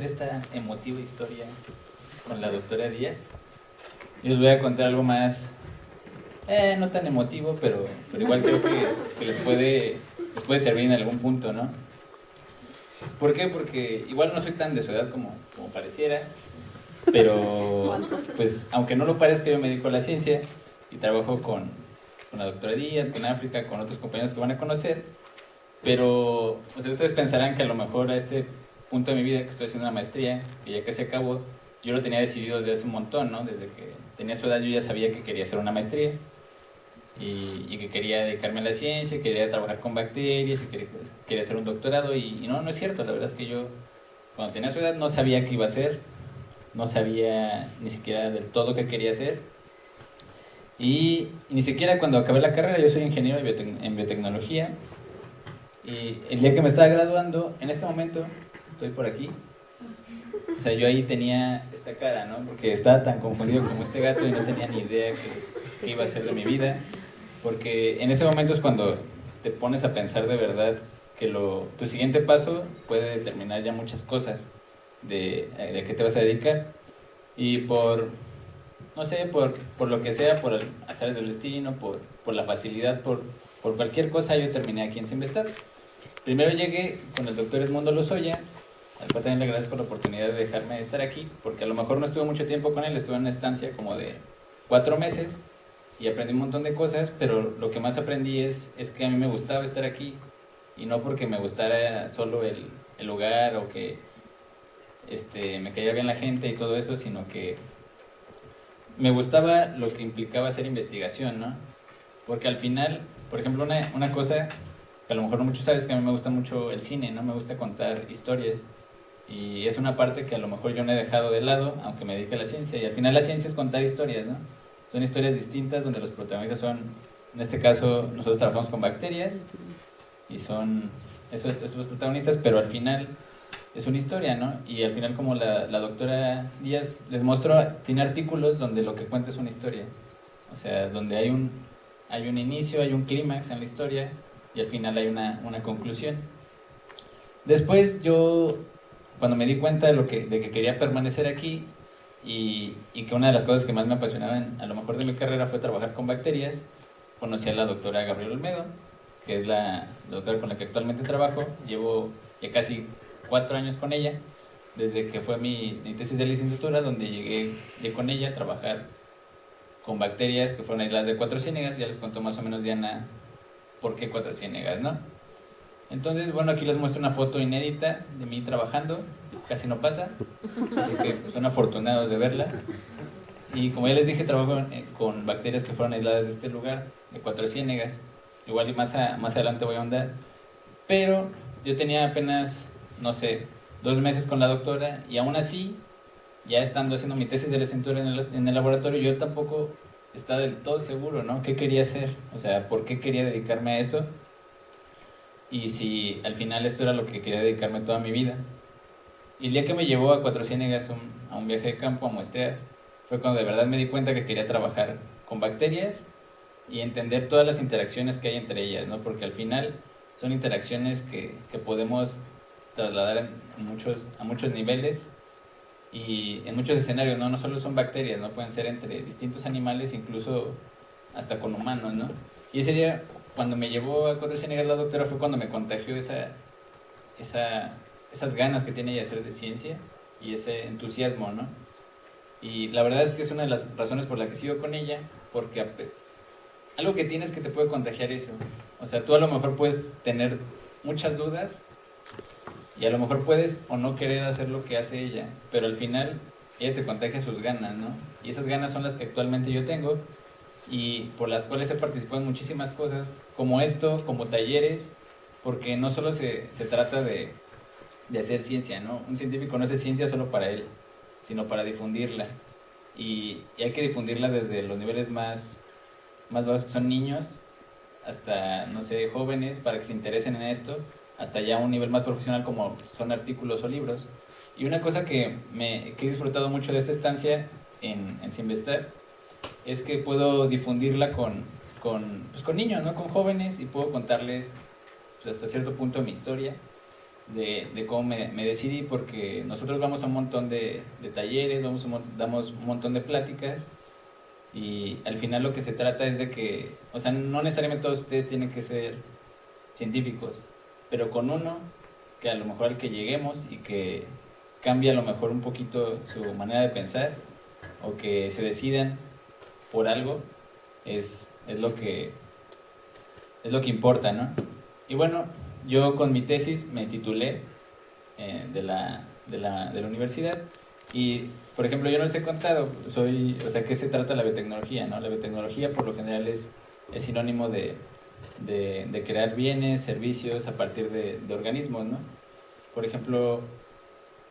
esta emotiva historia con la doctora Díaz. Yo les voy a contar algo más, no tan emotivo, pero igual creo que les puede servir en algún punto, ¿no? ¿Por qué? Porque igual no soy tan de su edad como pareciera, pero pues aunque no lo parezca, yo me dedico a la ciencia y trabajo con la doctora Díaz, con África, con otros compañeros que van a conocer, pero o sea, ustedes pensarán que a lo mejor a este punto de mi vida, que estoy haciendo una maestría, que ya casi acabo, yo lo tenía decidido desde hace un montón, ¿no? Desde que tenía su edad yo ya sabía que quería hacer una maestría y que quería dedicarme a la ciencia, quería trabajar con bacterias y quería hacer un doctorado y no es cierto, la verdad es que yo cuando tenía su edad no sabía qué iba a hacer, no sabía ni siquiera del todo qué quería hacer y ni siquiera cuando acabé la carrera, yo soy ingeniero en biotecnología y el día que me estaba graduando, en este momento estoy por aquí. O sea, yo ahí tenía esta cara, ¿no? Porque estaba tan confundido como este gato y no tenía ni idea qué iba a hacer de mi vida. Porque en ese momento es cuando te pones a pensar de verdad que tu siguiente paso puede determinar ya muchas cosas de qué te vas a dedicar. Y no sé, por lo que sea, por azares del destino, por la facilidad, por cualquier cosa, yo terminé aquí en Simvestab. Primero llegué con el doctor Edmundo Lozoya, al cual también le agradezco la oportunidad de dejarme estar aquí, porque a lo mejor no estuve mucho tiempo con él, estuve en una estancia como de 4 meses y aprendí un montón de cosas, pero lo que más aprendí es que a mí me gustaba estar aquí y no porque me gustara solo el lugar o que me caía bien la gente y todo eso, sino que me gustaba lo que implicaba hacer investigación, ¿no? Porque al final, por ejemplo, una cosa que a lo mejor no muchos sabes, que a mí me gusta mucho el cine, ¿no? Me gusta contar historias. Y es una parte que a lo mejor yo no he dejado de lado, aunque me dedique a la ciencia. Y al final la ciencia es contar historias, ¿no? Son historias distintas donde los protagonistas son, en este caso, nosotros trabajamos con bacterias y son esos los protagonistas, pero al final es una historia, ¿no? Y al final, como la doctora Díaz les mostró, tiene artículos donde lo que cuenta es una historia. O sea, donde hay un inicio, hay un clímax en la historia y al final hay una conclusión. Después yo, cuando me di cuenta de que quería permanecer aquí y que una de las cosas que más me apasionaban a lo mejor de mi carrera fue trabajar con bacterias, conocí a la doctora Gabriela Olmedo, que es la doctora con la que actualmente trabajo. Llevo ya casi 4 años con ella, desde que fue mi tesis de licenciatura, donde llegué con ella a trabajar con bacterias que fueron aisladas de Cuatro Ciénegas. Ya les contó más o menos Diana por qué Cuatro Ciénegas, ¿no? Entonces, bueno, aquí les muestro una foto inédita de mí trabajando, casi no pasa, así que pues, son afortunados de verla. Y como ya les dije, trabajo con bacterias que fueron aisladas de este lugar, de Cuatro Ciénegas. Igual y más adelante voy a ahondar. Pero yo tenía apenas, no sé, 2 meses con la doctora y aún así, ya estando haciendo mi tesis de licenciatura en el laboratorio, yo tampoco estaba del todo seguro, ¿no? ¿Qué quería hacer? O sea, ¿por qué quería dedicarme a eso? Y si al final esto era lo que quería dedicarme toda mi vida. Y el día que me llevó a Cuatro Ciénegas a un viaje de campo a muestrear, fue cuando de verdad me di cuenta que quería trabajar con bacterias y entender todas las interacciones que hay entre ellas, ¿no? Porque al final son interacciones que podemos trasladar a muchos niveles y en muchos escenarios, ¿no? No solo son bacterias, ¿no? Pueden ser entre distintos animales, incluso hasta con humanos, ¿no? Y ese día, cuando me llevó a Cuatro Ciénegas la doctora, fue cuando me contagió esas ganas que tiene ella de hacer de ciencia y ese entusiasmo, ¿no? Y la verdad es que es una de las razones por la que sigo con ella, porque algo que tienes que te puede contagiar eso. O sea, tú a lo mejor puedes tener muchas dudas y a lo mejor puedes o no querer hacer lo que hace ella, pero al final ella te contagia sus ganas, ¿no? Y esas ganas son las que actualmente yo tengo y por las cuales he participado en muchísimas cosas, como esto, como talleres, porque no solo se trata de hacer ciencia, ¿no? Un científico no hace ciencia solo para él, sino para difundirla. Y hay que difundirla desde los niveles más bajos, que son niños, hasta, no sé, jóvenes, para que se interesen en esto, hasta ya un nivel más profesional como son artículos o libros. Y una cosa que he disfrutado mucho de esta estancia en Simvestab es que puedo difundirla con niños, ¿no? Con jóvenes, y puedo contarles pues, hasta cierto punto mi historia. de cómo me decidí, porque nosotros vamos a un montón de talleres, damos un montón de pláticas, y al final lo que se trata es de que, o sea, no necesariamente todos ustedes tienen que ser científicos, pero con uno, que a lo mejor al que lleguemos y que cambie a lo mejor un poquito su manera de pensar, o que se decidan por algo, es lo que importa, ¿no? Y bueno, yo con mi tesis me titulé de la universidad, y por ejemplo yo no les he contado, o sea, ¿qué se trata la biotecnología, no? La biotecnología por lo general es sinónimo de crear bienes, servicios a partir de organismos, ¿no? Por ejemplo,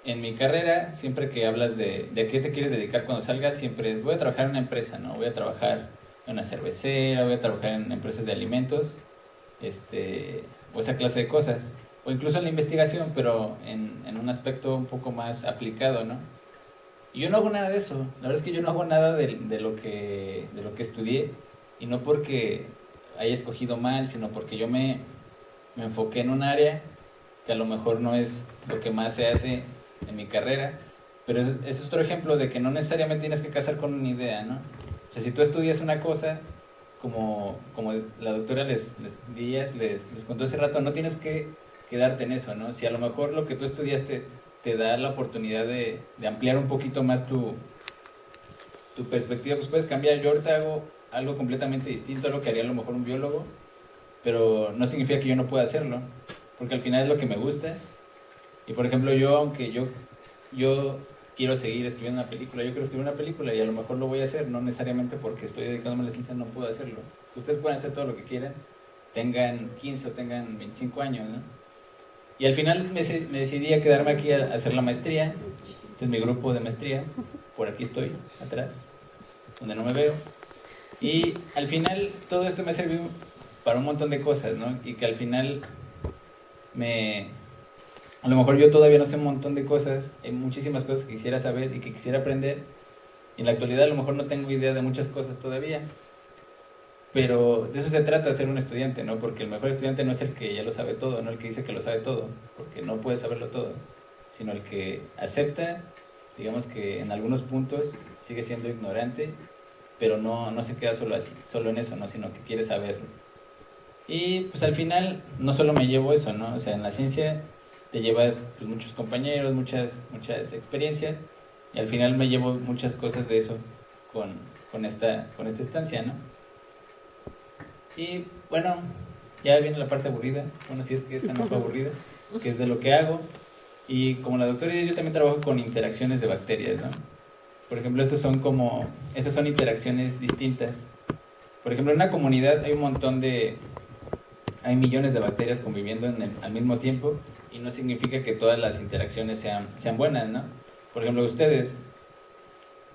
en mi carrera, siempre que hablas de qué te quieres dedicar cuando salgas, siempre es, voy a trabajar en una empresa, ¿no? Voy a trabajar en una cervecera, voy a trabajar en empresas de alimentos, o esa clase de cosas. O incluso en la investigación, pero en un aspecto un poco más aplicado, ¿no? Y yo no hago nada de eso. La verdad es que yo no hago nada de lo que estudié, y no porque haya escogido mal, sino porque yo me enfoqué en un área que a lo mejor no es lo que más se hace en mi carrera, pero ese es otro ejemplo de que no necesariamente tienes que casar con una idea, ¿no? O sea, si tú estudias una cosa, como la doctora les contó hace rato, no tienes que quedarte en eso, ¿no? Si a lo mejor lo que tú estudiaste te da la oportunidad de ampliar un poquito más tu perspectiva, pues puedes cambiar. Yo ahorita hago algo completamente distinto a lo que haría a lo mejor un biólogo, pero no significa que yo no pueda hacerlo, porque al final es lo que me gusta. Y por ejemplo, aunque yo quiero seguir escribiendo una película, yo quiero escribir una película y a lo mejor lo voy a hacer, no necesariamente porque estoy dedicándome a la ciencia no puedo hacerlo. Ustedes pueden hacer todo lo que quieran, tengan 15 o tengan 25 años, ¿no? Y al final me decidí a quedarme aquí a hacer la maestría. Este es mi grupo de maestría, por aquí estoy, atrás, donde no me veo. Y al final todo esto me ha servido para un montón de cosas, ¿no? Y que al final a lo mejor yo todavía no sé un montón de cosas, hay muchísimas cosas que quisiera saber y que quisiera aprender, y en la actualidad a lo mejor no tengo idea de muchas cosas todavía, pero de eso se trata ser un estudiante, ¿no? Porque el mejor estudiante no es el que ya lo sabe todo, no el que dice que lo sabe todo, porque no puede saberlo todo, sino el que acepta, digamos que en algunos puntos sigue siendo ignorante, pero no se queda solo en eso, ¿no? Sino que quiere saberlo. Y pues al final no solo me llevo eso, ¿no? O sea, en la ciencia te llevas pues, muchos compañeros, muchas experiencias, y al final me llevo muchas cosas de eso con esta estancia, ¿no? Y bueno, ya viene la parte aburrida, bueno, si es que esa no fue aburrida, que es de lo que hago. Y como la doctora yo también trabajo con interacciones de bacterias, ¿no? Por ejemplo, estas son interacciones distintas. Por ejemplo, en una comunidad hay millones de bacterias conviviendo al mismo tiempo, y no significa que todas las interacciones sean buenas, ¿no? Por ejemplo, ustedes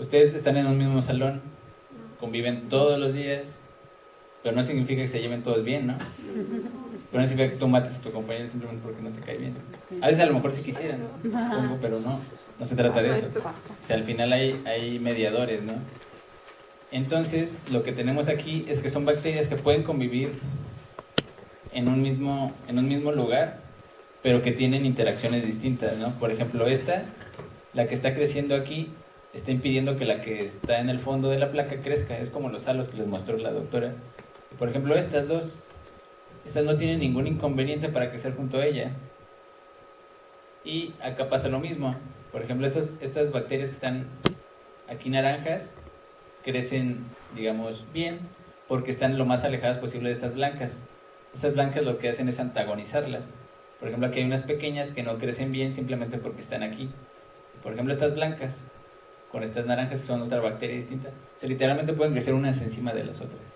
están en un mismo salón, conviven todos los días, pero no significa que se lleven todos bien, ¿no? Pero no significa que tú mates a tu compañero simplemente porque no te cae bien. A veces a lo mejor sí quisieran, supongo, pero no se trata de eso. O sea, al final hay mediadores, ¿no? Entonces, lo que tenemos aquí es que son bacterias que pueden convivir en un mismo lugar, pero que tienen interacciones distintas, ¿no? Por ejemplo, la que está creciendo aquí, está impidiendo que la que está en el fondo de la placa crezca. Es como los halos que les mostró la doctora. Por ejemplo, estas no tienen ningún inconveniente para crecer junto a ella. Y acá pasa lo mismo. Por ejemplo, estas bacterias que están aquí naranjas crecen, digamos, bien, porque están lo más alejadas posible de estas blancas. Estas blancas lo que hacen es antagonizarlas. Por ejemplo, aquí hay unas pequeñas que no crecen bien simplemente porque están aquí. Por ejemplo, estas blancas con estas naranjas, que son otra bacteria distinta, o sea, literalmente pueden crecer unas encima de las otras.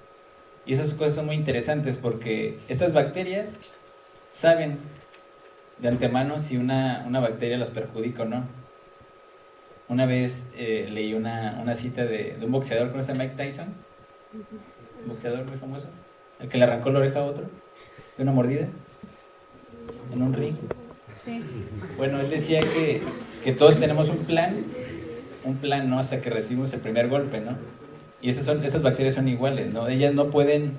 Y esas cosas son muy interesantes porque estas bacterias saben de antemano si una bacteria las perjudica o no. Una vez leí una cita de un boxeador, ¿conoce a Mike Tyson? Un boxeador muy famoso, el que le arrancó la oreja a otro de una mordida en un ring. Sí. Bueno, él decía que todos tenemos un plan, ¿no? Hasta que recibimos el primer golpe, ¿no? Y esas bacterias son iguales, ¿no? Ellas no pueden,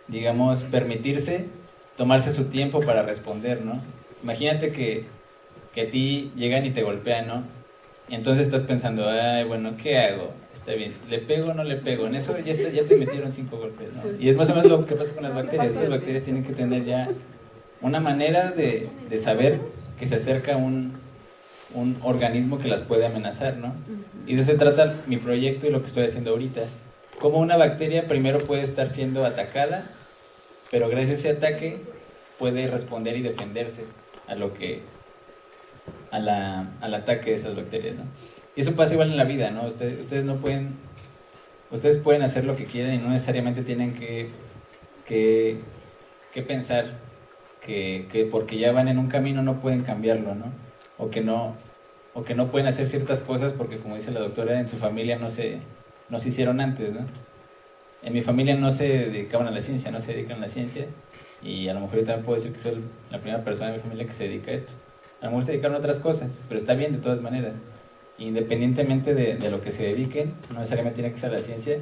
digamos, permitirse tomarse su tiempo para responder, ¿no? imagínate que a ti llegan y te golpean, ¿no? Y entonces estás pensando, ay, bueno, ¿qué hago? Está bien, ¿le pego o no le pego? En eso ya te metieron 5 golpes, ¿no? Y es más o menos lo que pasa con las bacterias. Estas bacterias tienen que tener ya una manera de saber que se acerca un organismo que las puede amenazar, ¿no? Y de eso se trata mi proyecto y lo que estoy haciendo ahorita. Como una bacteria primero puede estar siendo atacada, pero gracias a ese ataque puede responder y defenderse al ataque de esas bacterias, ¿no? Y eso pasa igual en la vida, ¿no? Ustedes pueden hacer lo que quieran y no necesariamente tienen que pensar que porque ya van en un camino no pueden cambiarlo, ¿no? O que no pueden hacer ciertas cosas porque, como dice la doctora, en su familia no se hicieron antes, ¿no? En mi familia no se dedicaban a la ciencia, no se dedican a la ciencia, y a lo mejor yo también puedo decir que soy la primera persona de mi familia que se dedica a esto. A lo mejor se dedicaron a otras cosas, pero está bien de todas maneras. Independientemente de lo que se dediquen, no necesariamente tiene que ser la ciencia,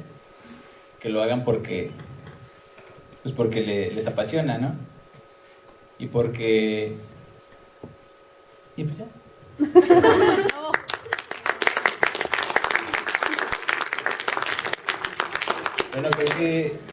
que lo hagan porque les apasiona, ¿no? Y porque... Y pues ya. Bueno, creo que